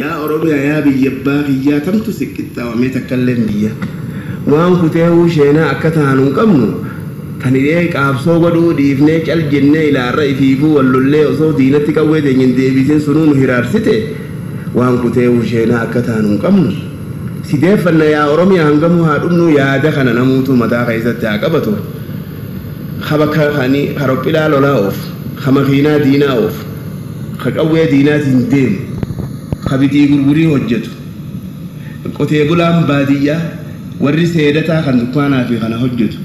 يا أوروبا يا بيباغي يا تم تسكت ومتكلم بيا وان كتير شينا أكتان وكمنو تنيك أبصو قدو ديفنيك الجنة إلى الرأي فيفو واللولي وصو دينتك ويدين ينديبين سنون هرارسته وان كتير شينا أكتان وكمنو سيدفن يا أورومي هنغمو هادونو يا دخنا نموتو متى خيزت عقبتو خبك خاني خرب إلى لولا أوف خمخينا دينا أوف خقوي دينا تندم خبيتي غرغري حجتو قوتي غلام بادية وري سيدتا خندقانا في خنا حجتو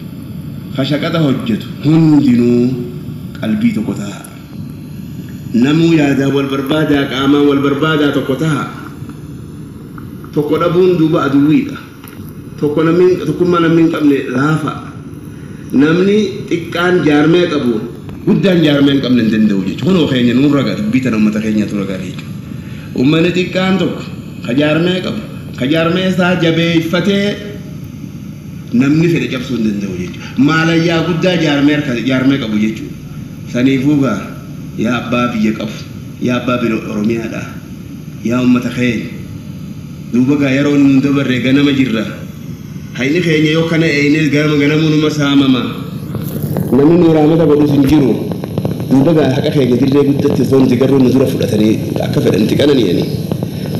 خشقتا حجتو هندينو قلبي تقطها نمو يادا والبربادا قاما والبربادا تقطها تقدبون دوبا ادويدا تقنا من تكمنا من قبل لافا نمني تكان جارمه قبو غدان جارمه قبل ندندو جي هونو خيني نور رغا بيتنا متا خيني تو رغا ريج ومن تكان تو خجارمه قبو خجارمه سا جبي فتي نمني في جبسون ندندو جي مالا يا غدا جارمه قبو جي سني فوغا يا ابا بي قف يا ابا بي روميا دا يا امه خيني دوبا يرون ندبر غنا مجرا هايني خيني يو كان ايني غنا منو مسامما نمن نورامتا بدو سنجيرو دوبا حق خيغي ديري غدت زون ديغرو ندورا فدتني اكفر انت كانني يعني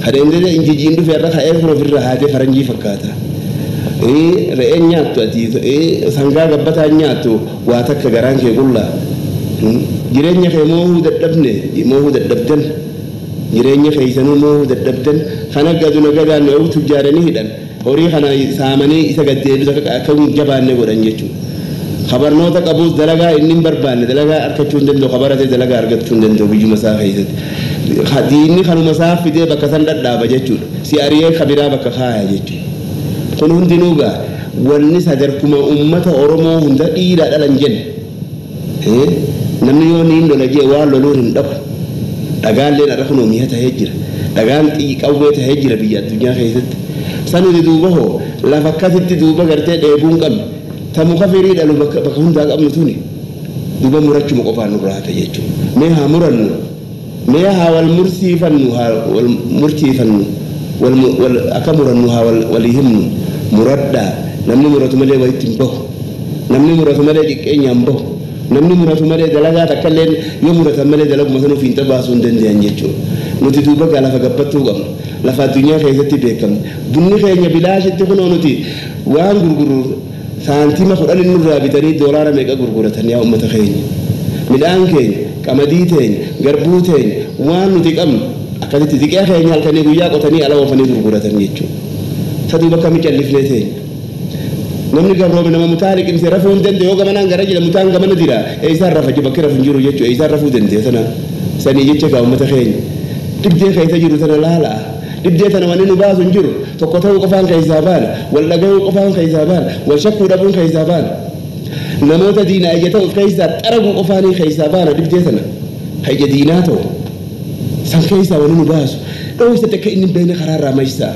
هذا اندي انجي جيندو فيرا خايفرو فيرا هادي فرنجي فكاتا رئين نياتو اتي سانغا غبتا نياتو واتك غرانكي غولا جيرين خيمو ددبني مو ددبتن جيرين خيسنو مو ددبتن خنا غادو نغدا نو تجارني هدن هوري خنا سامني اسغديدو كم جبان غدان يچو خبر نوتا قبوز دلغا انين بربان دلغا اركچون دندو خبرته دلغا ارغچون دندو بيجو مسافه خديني خنو مسافه دي بكسن ددا بجچو سي اريه خبيرا بك خايا جچو كنون دينوغا ولني صدركما امه اورومو هندا ديدا دلنجن namni yoni ndo naje wallo lorin dab dagal len arafno mi hata hejira dagal ti qawwe ta hejira biya dunya khayzat sanu di duba ho la fakati duba garte de bungam tamu khafiri dalu bakunda qabnu tuni duba muraccu mo qofanu rata yechu me ha murannu me ha wal mursifanu ha wal murtifanu wal akamurannu ha wal himnu muradda namni muratu male waytin bo namni muratu male dikenyam bo namni muratu male dalaga takalen yo muratu male dalaga masanu fi tabasun dende anjecho nuti duba gala fa gabatu gam la fa dunya khayzati bekam bunni khaynya bilash tikhuno nuti wa gurguru santima khodal nurra bitani dollar mega gurguratan ya ummata khaynya midan ken kamaditen garbuten wa nuti kam akaditi dikya khaynya alkani guya qotani ala wa fani gurguratan yecho sadu bakam calliflete namni gabrobe nama mutalik in serafun dende yoga manan garaji la mutanga manadira e sarrafa jibakira funjuru yecho e sarrafu dende sana sani yecho ga ummata khaynya dibde khayta jiru sana lala dibde tan waninu basu njuru to ko taw ko fan khayzaban walla gaw ko fan khayzaban wa shakku dabun khayzaban namota dina ayata khayza taragu ko fani khayzaban dibde tan hayja dinato san khayza waninu basu do ستك إن بين خرارة مجلسة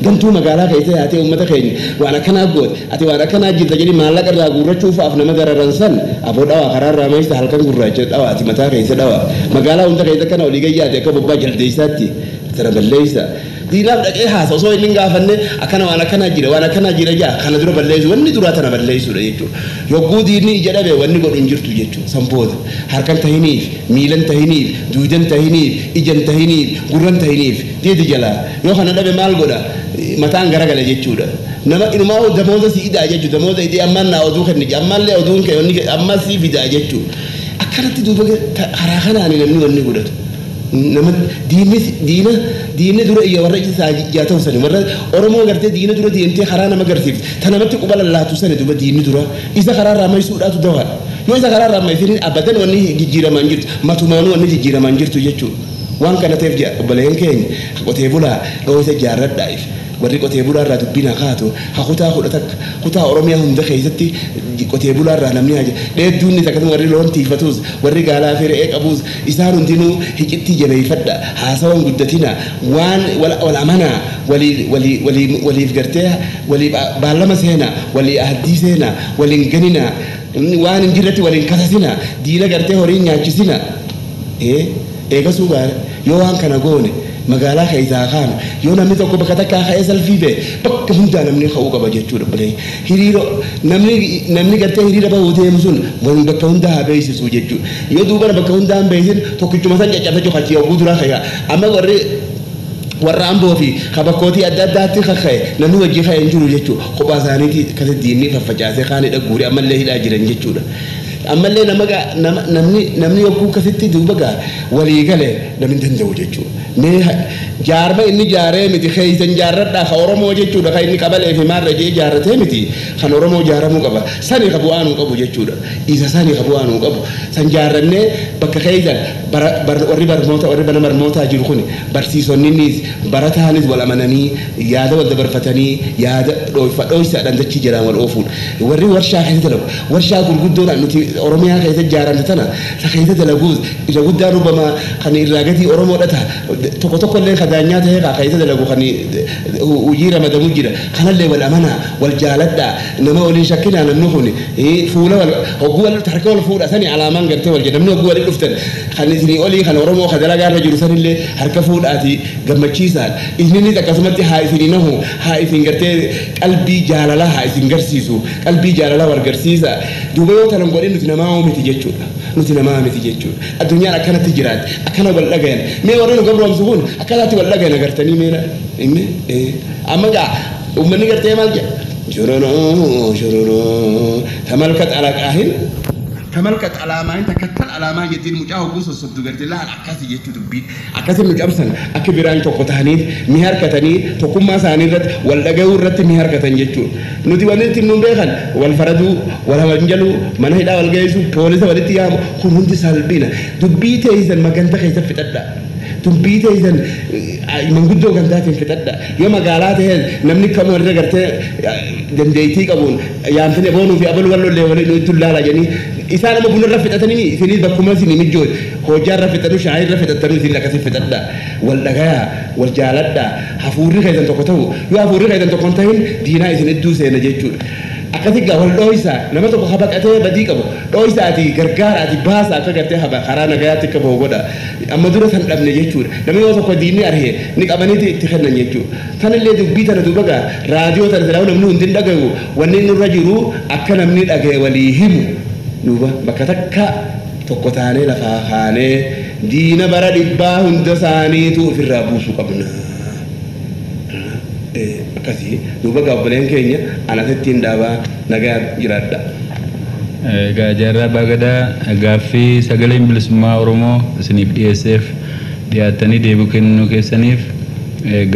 قمتوا مقالة كيسة أتي أمة خير وأنا كنا أقول أتي وأنا كنا أجد تجري مالك كذا أقول شوف أفنى مدار الرنسان أبو دوا خرارة مجلسة هل كان قرّاجة أو أتي متى كيسة دوا مقالة أنت كيسة كنا ولي جاي أتي كبب بجل ديساتي ترى بالليسة دينا بدك إيه هذا صوي لينجا فنّي أكنا وأنا كنا أجري وأنا كنا أجري جا كنا درو بالليس وني درو أتنا بالليس ولا يجوا يقول ديني جدا وني قول إنجر تجيتوا سامبود هركان تهينيف ميلان تهينيف دويدن تهينيف إجن تهينيف قرن تهينيف دي جلا يو خنا دبي مال غدا متان غرغل يجوا ده نما إنه ما هو دموزة سيدا يجوا دموزة إدي أمان أودو خنّي أمان له أودو كي أمان سي في ده يجوا أكنا تدوبك هراخنا أنا نمني وني غدا نما دين درو إياه ورا جاتو سنة ورا أورمو قرتي دين درو دين تي خرانا ما قرتي تنامت قبل الله تسنة دوبا دين درو إذا خرارا ما يسود أتو دوها يو إذا خرارا ما يفيرين أبدا وني جيرا مانجرت ما تمانو وني جيرا مانجرت يجوا وان كانت تفجع قبلين كين قتيبولا لو تجارت دايف وري قتيبولا را تبينا خاتو هخوتا خدتك خوتا أورميا هم دخي ستي قتيبولا را نمني حاجة ده دوني تكتم وري لون تيفتوز وري قالا فير إيك أبوز إسارون تينو هيكتي جبي فدا حاسون قدتنا وان ولا منا ولي فقرتها ولي بعلمس هنا ولي أهديس هنا ولي نجننا وان نجرتي ولي نكسسنا دينا قرتي هورين يانجسنا eegasuu gaara yoo waan kana goone magaalaa keessaa kaan yoo namni tokko bakka takkaa ka'ee salfii ba'e bakka hundaa namni ka'uu qaba jechuudha bulee hiriira namni gartee hiriira bahuu deemu sun waliin bakka hundaa haa beeksisu jechuudha yoo duuba bakka hundaa hin beeksisin tokkichuma san caccabee jokachii oguu duraa ka'e amma warra amboo fi kabakkootii adda addaatti kaka'e namni wajjii ka'e hin jiru jechuudha kophaa isaaniitii akkasii diinni faffacaasee kaanidha guuree ammallee hidhaa jiran jechuudha. ammallee namni yogguu akkasitti duuba gaa walii galee namni danda'u jechuudha. Mee jaarma inni jaaree miti keessan jaarradhaa ka Oromoo jechuudha ka inni qabalee fi maarra jee jaarratee miti kan Oromoo jaaramuu qaba sani qabu aanuu qabu jechuudha. Isa sani qabu aanuu qabu san jaarrannee bakka keessan warri bana barnootaa jiru kun barsiisonnis barataanis wal amananii yaada wal dabarfatanii yaada dhoofsadhaan dachii jiraan wal oofuun warri warshaa keessatti dalagu warshaa gurguddoodhaan nuti Oromiyaa keessatti jaaramte tana keessatti dalaguus ija guddaa rubama kan irraa gatii Oromoodha ta'a tokko tokko illee kadaanyaa ta'ee keessatti dalagu kan hojii ramadamu jira kanallee wal amanaa wal jaaladhaa nama waliin shakkinaa namni kun fuula wal hogguu wal harka wal fuudha sani alaamaan gartee wal jedhamni hogguu waliin dhuftan kan isinii olii kan Oromoo kan dalagaarra jiru sanillee harka fuudhaati gammachiisaan isininis akkasumatti haa isinii nahu haa isin gartee qalbii jaalalaa haa isin garsiisu qalbii jaalalaa wal garsiisa duuba yoo talan godhin nuti namaa miti jechuudha nuti namaa miti jechuudha addunyaan akkanatti jiraatti akkana wal dhagayan mee warri nu gabroomsu kun akkanatti wal dhagayan agartanii meera amma gaa ummanni gartee maal jedha shorono tamalkat alaqaahin tamalkat alaamaan takattal alaamaa jettiin mucaa hogguu sossottu gartee laal akkasi jechuu dubbiin akkasi nu cabsan akka biraan tokko ta'aniif mi harkatanii tokkummaa isaanii irratti wal dhagahuu irratti mi harkatan jechuudha nuti wanti ittiin nu beekan wal faraduu wal hawanjaluu mana hidhaa wal geessu poolisa walitti yaamu kun hundi salphina dubbii teessan maganta keessa fixadhaa dubbii teessan manguddoo gantaatiin fixadhaa yoo magaalaa ta'e namni kam walirra gartee dandeettii qabuun yaamtine boonuu fi abaluu wallollee waliin itti laala jedhanii isaan amma bunarra fixatanii isinis bakkuma isinii mijoot hojjaarra fixatu shaayirra fixatanii isin akkasii fixadhaa wal dhagayaa wal jaaladhaa hafuurri keessan tokko ta'u yoo hafuurri keessan tokko hin ta'in diinaa isin hedduu seena jechuudha. Akkasii gaa wal dhoohisaa nama tokko habaqatee badii qabu dhoohisaati gargaaraati baasaa akka gartee karaa nagayaatti akka bahu godha amma dura san dhabne jechuudha namni yoo tokko diinni arhee ni qabaniiti itti kennan jechuudha sanillee dubbii tana duuba gaa raadiyoo tana silaa namni hundi hin dhagahu wanni nurra jiru akka namni dhagaye walii himu duuba bakka takka tokko taanee lafaa kaanee diina bara dhibbaa hunda isaaniitu ofirraa buusuu qabna. Akkasii duuba gaabbileen keenya anasittiin dhaabaa nagaa jiraadha. Egaa jaarraa Baagadaa gaaffii sagaleen bilisummaa Oromoo isiniif dhiyeesseef dhiyaattanii deebii kennuu keessaniif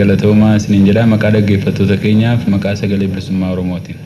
galatoomaa isiniin jedha maqaa dhaggeeffattoota keenyaaf maqaa sagalee bilisummaa Oromootiin.